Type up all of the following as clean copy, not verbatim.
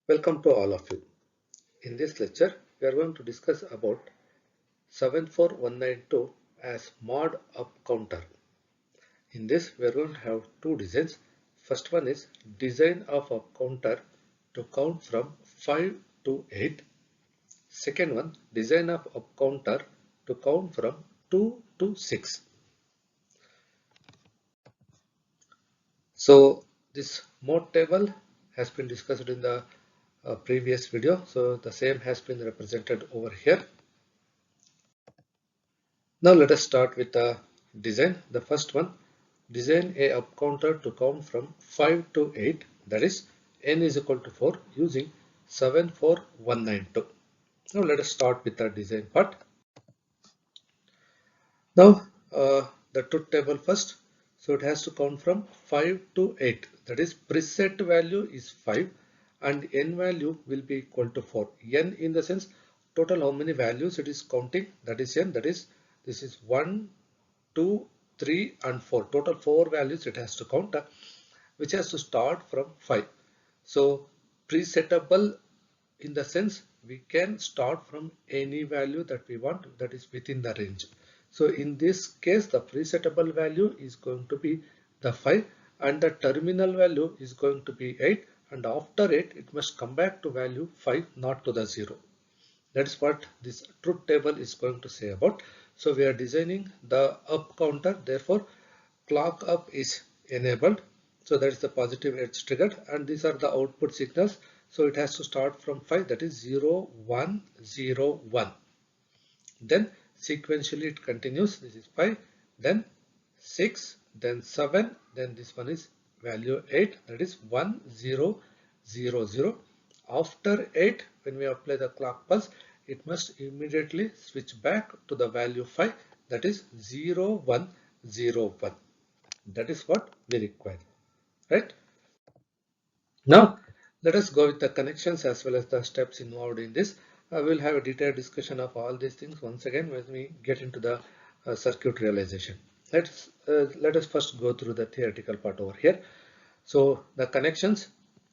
Welcome to all of you. In this lecture, we are going to discuss about 74192 as mod up counter. In this, we are going to have two designs. First one is design of a counter to count from 5 to 8. Second one, design of a counter to count from 2 to 6. So this mode table has been discussed in the previous video. So the same has been represented over here. Now let us start with the design. The first one, design a up counter to count from 5 to 8, that is n is equal to 4 using 74192. Now let us start with the design part. Now the truth table first. So it has to count from 5 to 8, that is preset value is 5 and n value will be equal to 4. N in the sense total how many values it is counting, that is n, that is this is 1, 2, 3 and 4. Total 4 values it has to count, which has to start from 5. So presetable in the sense we can start from any value that we want that is within the range. So in this case the presetable value is going to be the 5 and the terminal value is going to be 8, and after 8 it must come back to value 5, not to the 0. That is what this truth table is going to say about. So we are designing the up counter, therefore clock up is enabled. So that is the positive edge triggered, and these are the output signals. So it has to start from 5, that is 0, 1, 0, 1. Then sequentially it continues. This is 5, then 6, then 7, then this one is value 8, that is 1, 0, 0, 0. After 8, when we apply the clock pulse, it must immediately switch back to the value 5, that is 0, 1, 0, 1. That is what we require, right? Now, let us go with the connections as well as the steps involved in this. We'll have a detailed discussion of all these things once again when we get into the circuit realization. Let us first go through the theoretical part over here. So the connections,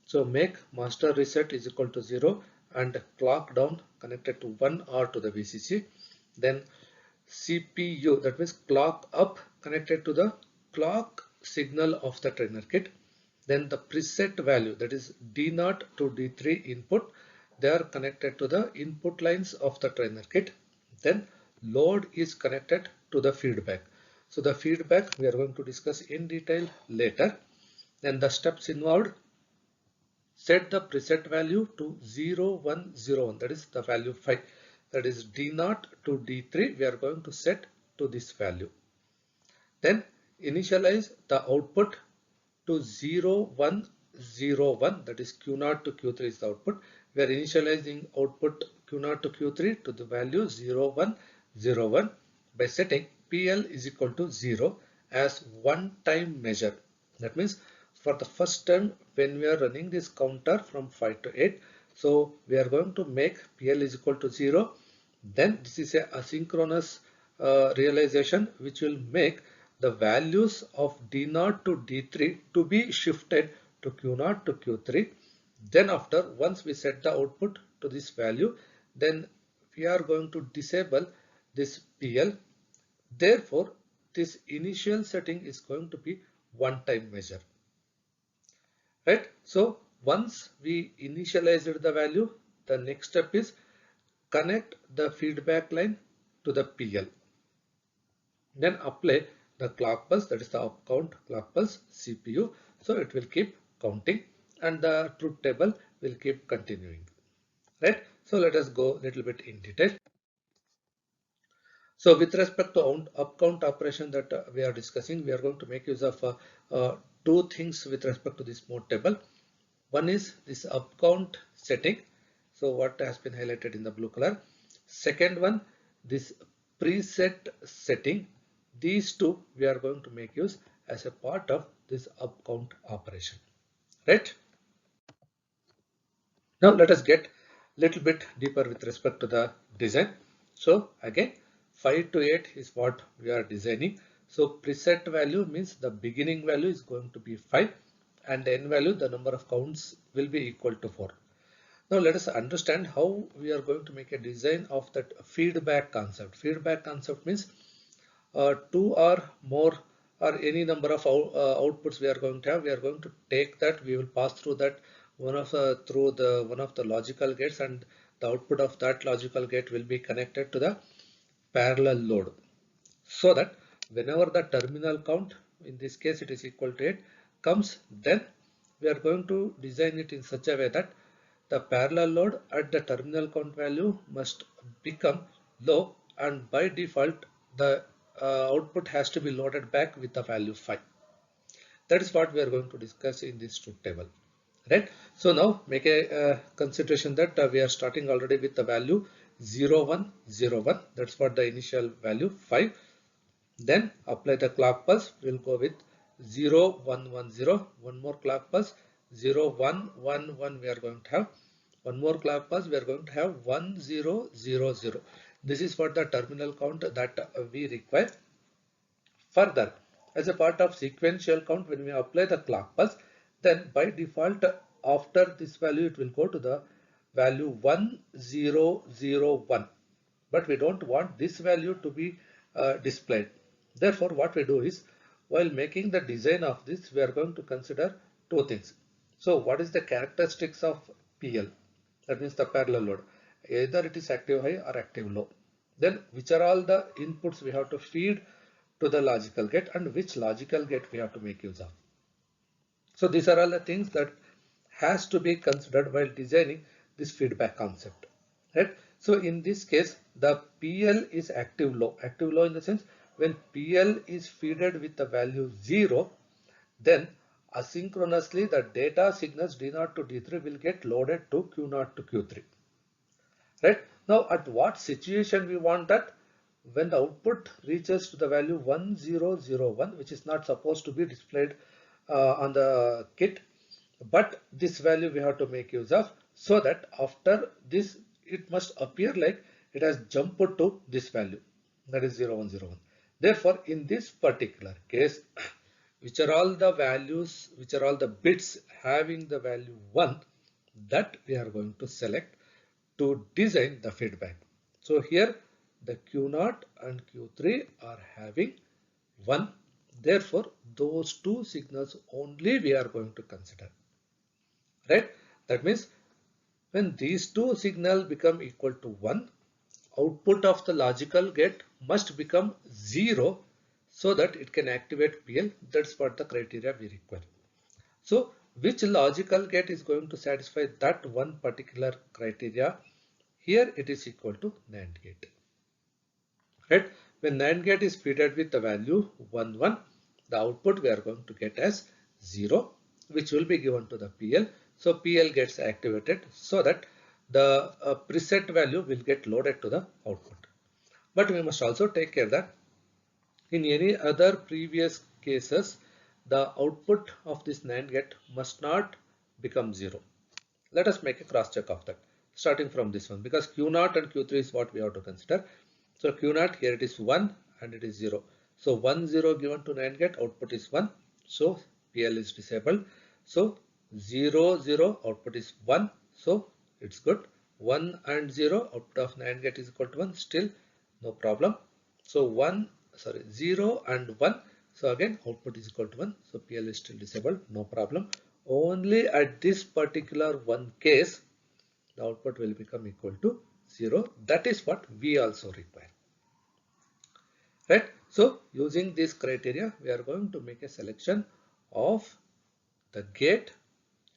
so make master reset is equal to 0 and clock down connected to 1 or to the VCC. Then CPU, that means clock up connected to the clock signal of the trainer kit. Then the preset value, that is D0 to D3 input, they are connected to the input lines of the trainer kit. Then load is connected to the feedback. So the feedback we are going to discuss in detail later. Then the steps involved, set the preset value to 0, 1, 0, 1, that is the value 5. That is D0 to D3 we are going to set to this value. Then initialize the output to 0, 1, 0, 1, that is Q0 to Q3 is the output. We are initializing output Q0 to Q3 to the value 0, 1, 0, 1 by setting PL is equal to 0 as one time measure. That means for the first time when we are running this counter from 5 to 8, so we are going to make PL is equal to 0. Then this is a asynchronous realization which will make the values of D0 to D3 to be shifted to Q0 to Q3. Then after, once we set the output to this value, then we are going to disable this PL. Therefore, this initial setting is going to be one time measure, right? So once we initialized the value, the next step is connect the feedback line to the PL. Then apply the clock pulse, that is the up count clock pulse CPU. So it will keep counting and the truth table will keep continuing, right? So let us go a little bit in detail. So with respect to up count operation that we are discussing, we are going to make use of two things with respect to this mode table. One is this up count setting. So what has been highlighted in the blue color. Second one, this preset setting. These two we are going to make use as a part of this up count operation, right? Now let us get a little bit deeper with respect to the design. So again, 5 to 8 is what we are designing. So preset value means the beginning value is going to be 5 and the end value, the number of counts will be equal to 4. Now let us understand how we are going to make a design of that feedback concept. Feedback concept means two or more or any number of outputs we are going to have. We are going to take that, we will pass through that one of the logical gates, and the output of that logical gate will be connected to the parallel load, so that whenever the terminal count, in this case it is equal to 8, comes, then we are going to design it in such a way that the parallel load at the terminal count value must become low, and by default the output has to be loaded back with the value 5. That is what we are going to discuss in this truth table, right? So now make a consideration that we are starting already with the value 0101. That's what the initial value 5. Then apply the clock pulse. We'll go with 0110. One more clock pulse. 0111 we are going to have. One more clock pulse. We are going to have 1000. This is what the terminal count that we require. Further, as a part of sequential count, when we apply the clock pulse, then by default after this value it will go to the value 1001. But we don't want this value to be displayed. Therefore, what we do is, while making the design of this, we are going to consider two things. So what is the characteristics of PL? That means the parallel load. Either it is active high or active low. Then which are all the inputs we have to feed to the logical gate, and which logical gate we have to make use of. So these are all the things that has to be considered while designing this feedback concept, right? So in this case, the PL is active low. Active low in the sense, when PL is fed with the value 0, then asynchronously the data signals D0 to D3 will get loaded to Q0 to Q3. Right? Now at what situation we want that? When the output reaches to the value 1001, which is not supposed to be displayed on the kit, but this value we have to make use of, so that after this it must appear like it has jumped to this value, that is 0101. Therefore, in this particular case, which are all the values, which are all the bits having the value 1, that we are going to select to design the feedback. So here the Q0 and Q3 are having 1. Therefore, those two signals only we are going to consider. Right? That means when these two signals become equal to 1, output of the logical gate must become 0 so that it can activate PL. That's what the criteria we require. So which logical gate is going to satisfy that one particular criteria? Here it is equal to NAND gate. Right? When NAND gate is fed with the value 1, 1, the output we are going to get as 0, which will be given to the PL. So PL gets activated so that the preset value will get loaded to the output. But we must also take care that in any other previous cases, the output of this NAND gate must not become 0. Let us make a cross check of that, starting from this one, because Q0 and Q3 is what we have to consider. So Q0 here it is 1 and it is 0. So 1, 0 given to NAND gate, output is 1. So PL is disabled. So 0, 0 output is 1. So it's good. 1 and 0 output of NAND gate is equal to 1. Still no problem. So 0 and 1. So again output is equal to 1. So PL is still disabled. No problem. Only at this particular one case, the output will become equal to 0. That is what we also require. Right? So using this criteria, we are going to make a selection of the gate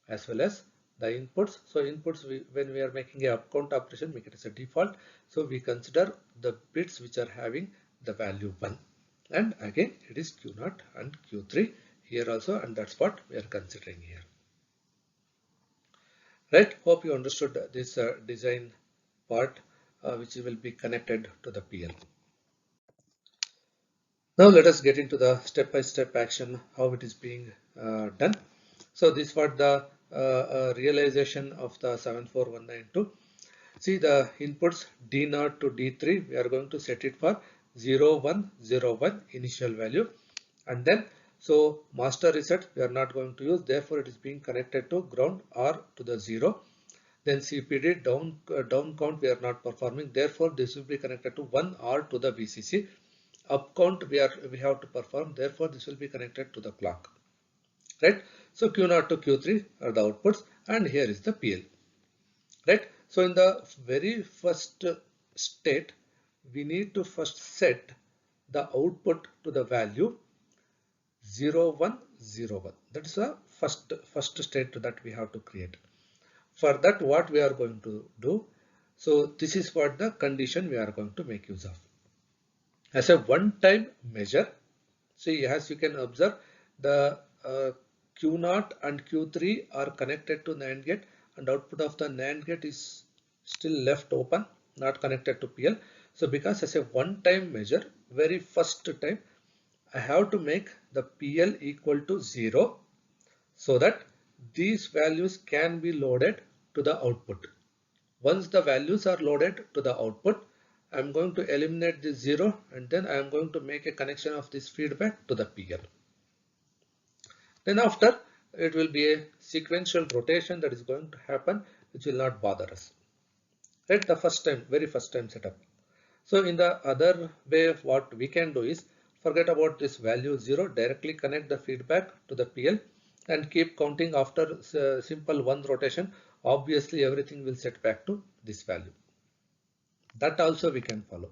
as well as the inputs. So inputs, when we are making a up count operation, make it as a default. So we consider the bits which are having the value 1. And again, it is Q0 and Q3 here also, and that's what we are considering here. Right? Hope you understood this design part which will be connected to the PL. Now let us get into the step-by-step action, how it is being done. So this is what the realization of the 74192. See the inputs D0 to D3, we are going to set it for 0101 initial value, and then so master reset we are not going to use, therefore it is being connected to ground or to the 0. Then CPD down count we are not performing, therefore this will be connected to 1 or to the VCC. Up count we have to perform, therefore this will be connected to the clock. Right? So Q0 to Q3 are the outputs, and here is the PL. Right? So in the very first state, we need to first set the output to the value 0101. That is the first state that we have to create. For that, what we are going to do? So this is what the condition we are going to make use of. As a one-time measure, see, as you can observe, the Q0 and Q3 are connected to NAND gate, and output of the NAND gate is still left open, not connected to PL. So because as a one-time measure, very first time, I have to make the PL equal to 0 so that these values can be loaded to the output. Once the values are loaded to the output, I am going to eliminate this 0, and then I am going to make a connection of this feedback to the PL. Then after, it will be a sequential rotation that is going to happen, which will not bother us. Right? The first time, very first time setup. So in the other way, what we can do is forget about this value 0, directly connect the feedback to the PL and keep counting after simple one rotation. Obviously everything will set back to this value. That also we can follow.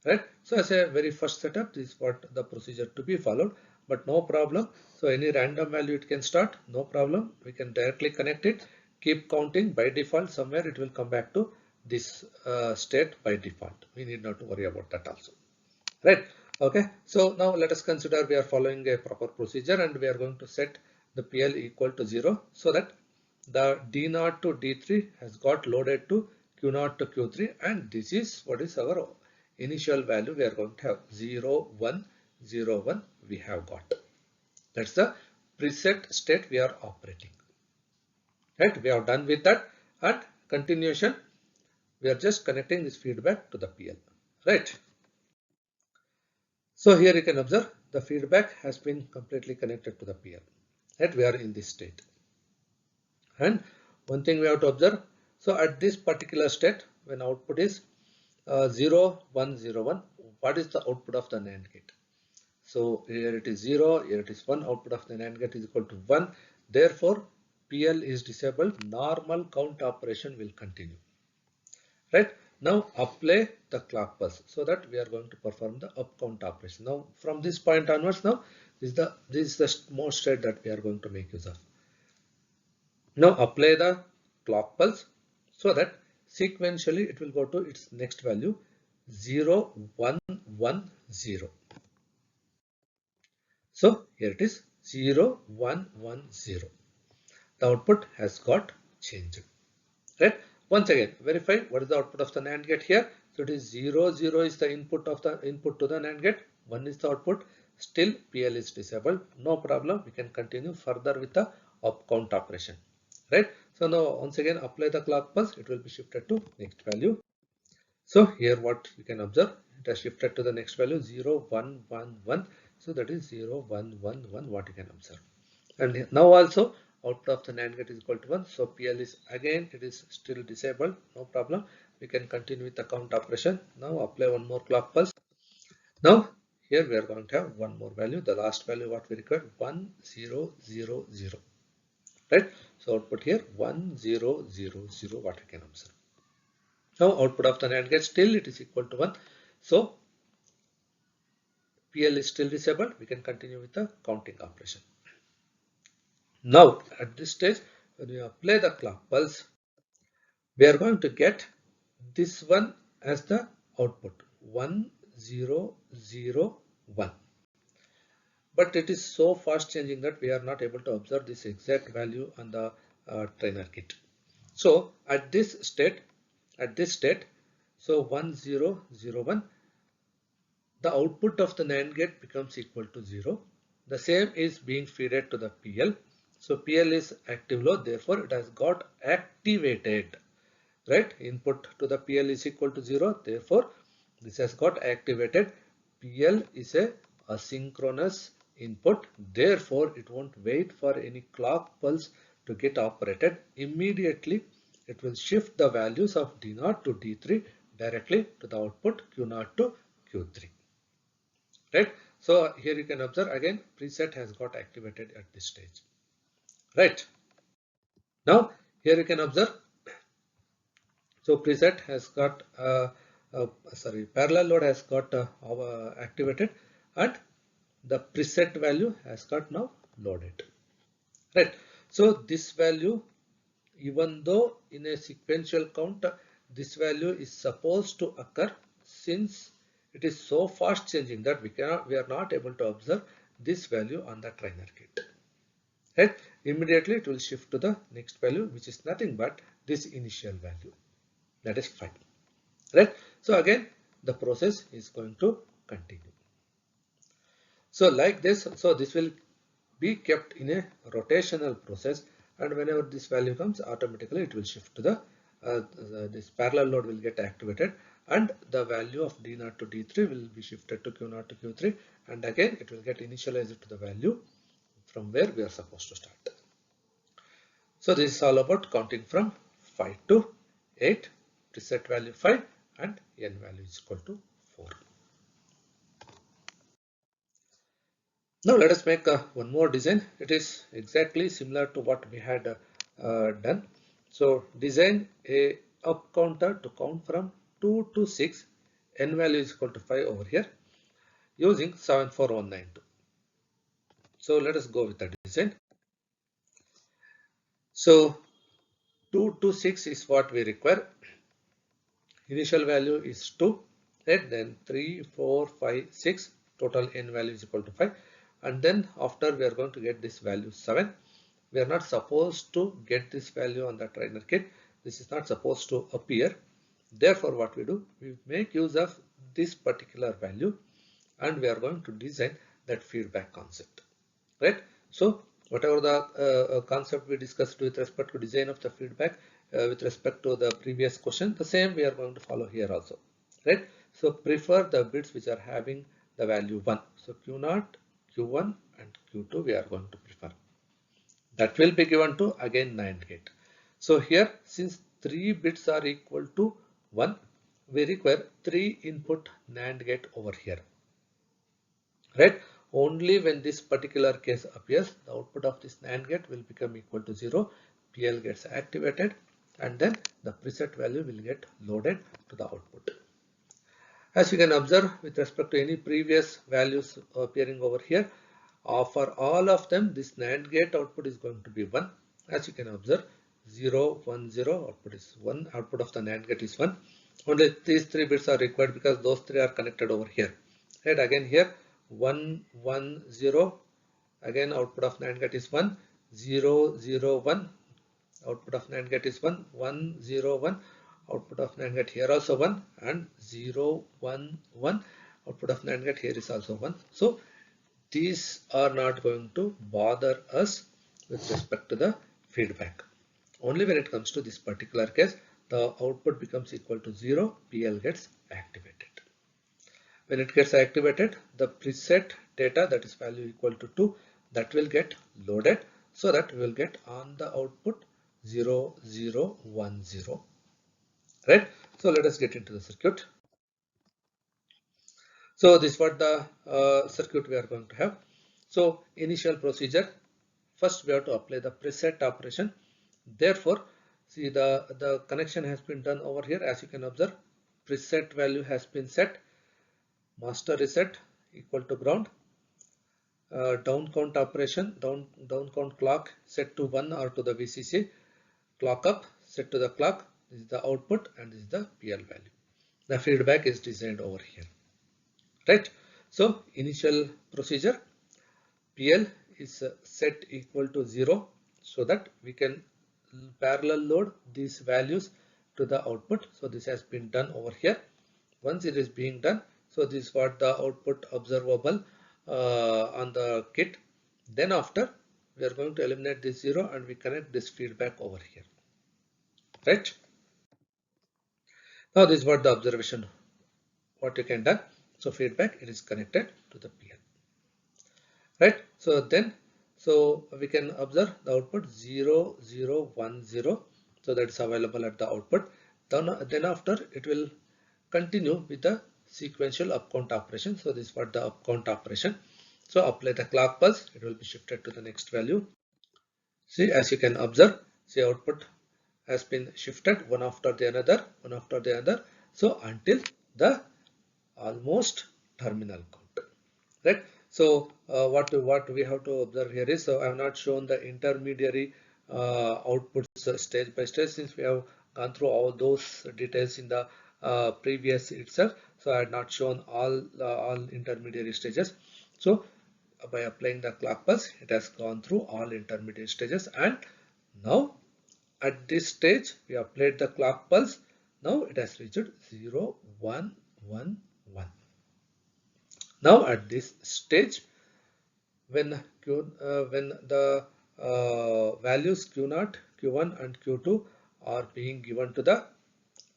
Right? So as a very first setup, this is what the procedure to be followed, but no problem. So any random value it can start, no problem. We can directly connect it, keep counting. By default, somewhere it will come back to this state by default. We need not to worry about that also. Right? Okay. So now let us consider we are following a proper procedure, and we are going to set the PL equal to 0 so that the D0 to D3 has got loaded to Q0 to Q3, and this is what is our initial value we are going to have 0101 we have got. That's the preset state we are operating. Right? We are done with that, and continuation we are just connecting this feedback to the PL. Right? So here you can observe the feedback has been completely connected to the PL. Right? We are in this state. And one thing we have to observe, so at this particular state, when output is 0101, what is the output of the NAND gate? So here it is 0, here it is 1, output of the NAND gate is equal to 1. Therefore, PL is disabled, normal count operation will continue. Right? Now apply the clock pulse so that we are going to perform the up count operation. Now from this point onwards, now this is the most state that we are going to make use of. Now apply the clock pulse so that sequentially it will go to its next value 0110. So here it is 0110. The output has got changed. Right? Once again, verify what is the output of the NAND gate here. So it is 0, 0 is the input to the NAND gate. 1 is the output. Still PL is disabled. No problem. We can continue further with the up count operation. Right? So now once again apply the clock pulse. It will be shifted to next value. So here what you can observe, it has shifted to the next value 0111. So that is 0111 what you can observe. And now also output of the NAND gate is equal to 1. So PL is again, it is still disabled. No problem. We can continue with the count operation. Now apply one more clock pulse. Now here we are going to have one more value. The last value what we require 1000. Right? So output here 1000 what we can observe. Now output of the NAND gate still it is equal to 1. So PL is still disabled. We can continue with the counting operation. Now at this stage, when we apply the clock pulse, we are going to get this one as the output 1001. But it is so fast changing that we are not able to observe this exact value on the trainer kit. So at this state, so 1001, the output of the NAND gate becomes equal to 0. The same is being fed to the PL. So PL is active low, therefore it has got activated. Right? Input to the PL is equal to 0. Therefore, this has got activated. PL is a asynchronous input. Therefore, it won't wait for any clock pulse to get operated. Immediately, it will shift the values of D0 to D3 directly to the output Q0 to Q3. Right? So here you can observe again preset has got activated at this stage. Right? Now here you can observe, so preset has got parallel load has got activated, and the preset value has got now loaded. Right? So this value, even though in a sequential count this value is supposed to occur, since it is so fast changing that we are not able to observe this value on the trainer kit. Right? Immediately it will shift to the next value, which is nothing but this initial value, that is 5. Right? So again the process is going to continue. So like this, so this will be kept in a rotational process, and whenever this value comes, automatically it will shift to this parallel load will get activated, and the value of D0 to D3 will be shifted to Q0 to Q3, and again it will get initialized to the value from where we are supposed to start. So this is all about counting from 5 to 8, preset value 5 and n value is equal to 4. Now let us make one more design. It is exactly similar to what we had done. So design a up counter to count from 2 to 6, n value is equal to 5 over here, using 74192. So let us go with the design. So 2 to 6 is what we require. Initial value is 2, right? Then 3, 4, 5, 6, total n value is equal to 5. And then after we are going to get this value 7. We are not supposed to get this value on the trainer kit. This is not supposed to appear. Therefore, what we do, we make use of this particular value and we are going to design that feedback concept. Right? So, whatever the concept we discussed with respect to design of the feedback, with respect to the previous question, the same we are going to follow here also. Right? So, prefer the bits which are having the value 1. So, Q0, Q1 and Q2 we are going to prefer. That will be given to again NAND gate. So here, since 3 bits are equal to 1, we require 3 input NAND gate over here. Right? Only when this particular case appears, the output of this NAND gate will become equal to 0. PL gets activated and then the preset value will get loaded to the output. As you can observe with respect to any previous values appearing over here, for all of them this NAND gate output is going to be 1. As you can observe, 0, 1, 0 output is 1, output of the NAND gate is 1. Only these 3 bits are required because those 3 are connected over here. Right, again here 1, 1, 0, again output of NAND gate is 1, 0, 0, 1, output of NAND gate is 1, 1, 0, 1, output of NAND gate here also 1, and 0, 1, 1, output of NAND gate here is also 1. So these are not going to bother us with respect to the feedback. Only when it comes to this particular case, the output becomes equal to 0, PL gets activated. When it gets activated, the preset data, that is value equal to 2, that will get loaded, so that we will get on the output 0, 0, 1, 0. Right? So let us get into the circuit. So this is what the circuit we are going to have. So initial procedure, first we have to apply the preset operation. Therefore, see the connection has been done over here. As you can observe, preset value has been set, master reset equal to ground, down count operation, down count clock set to 1 or to the VCC, clock up set to the clock. This is the output and this is the PL value. The feedback is designed over here. Right? So initial procedure, PL is set equal to 0 so that we can parallel load these values to the output. So this has been done over here. Once it is being done, so this is what the output observable on the kit. Then after, we are going to eliminate this 0 and we connect this feedback over here. Right? Now this is what the observation, what you can do. So feedback, it is connected to the PL. Right? So then, so we can observe the output 0, 0, 1, 0. So that is available at the output. Then after it will continue with the sequential up count operation. So this is what the up count operation. So apply the clock pulse, it will be shifted to the next value. See, as you can observe, see output has been shifted one after the another, one after the other. So until the almost terminal count, right? So what we have to observe here is, so I have not shown the intermediary outputs stage by stage, since we have gone through all those details in the previous itself. So I had not shown all intermediary stages. So by applying the clock pulse, it has gone through all intermediate stages, and now at this stage we applied the clock pulse. Now it has reached 0, 1, 1, 1. Now at this stage, when the values Q0, Q1 and Q2 are being given to the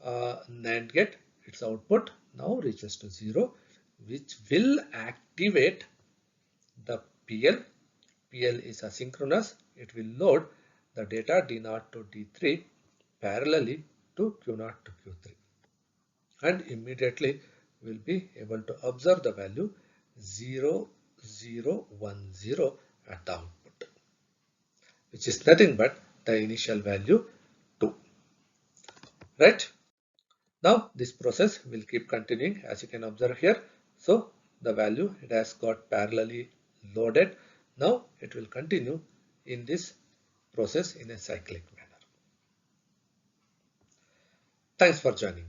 NAND gate, its output now reaches to 0, which will activate the PL. PL is asynchronous. It will load the data D0 to D3 parallelly to Q0 to Q3, and immediately will be able to observe the value 0, 0, 1, 0 at the output, which is nothing but the initial value 2. Right? Now this process will keep continuing, as you can observe here. So the value, it has got parallelly loaded. Now it will continue in this process in a cyclic manner. Thanks for joining.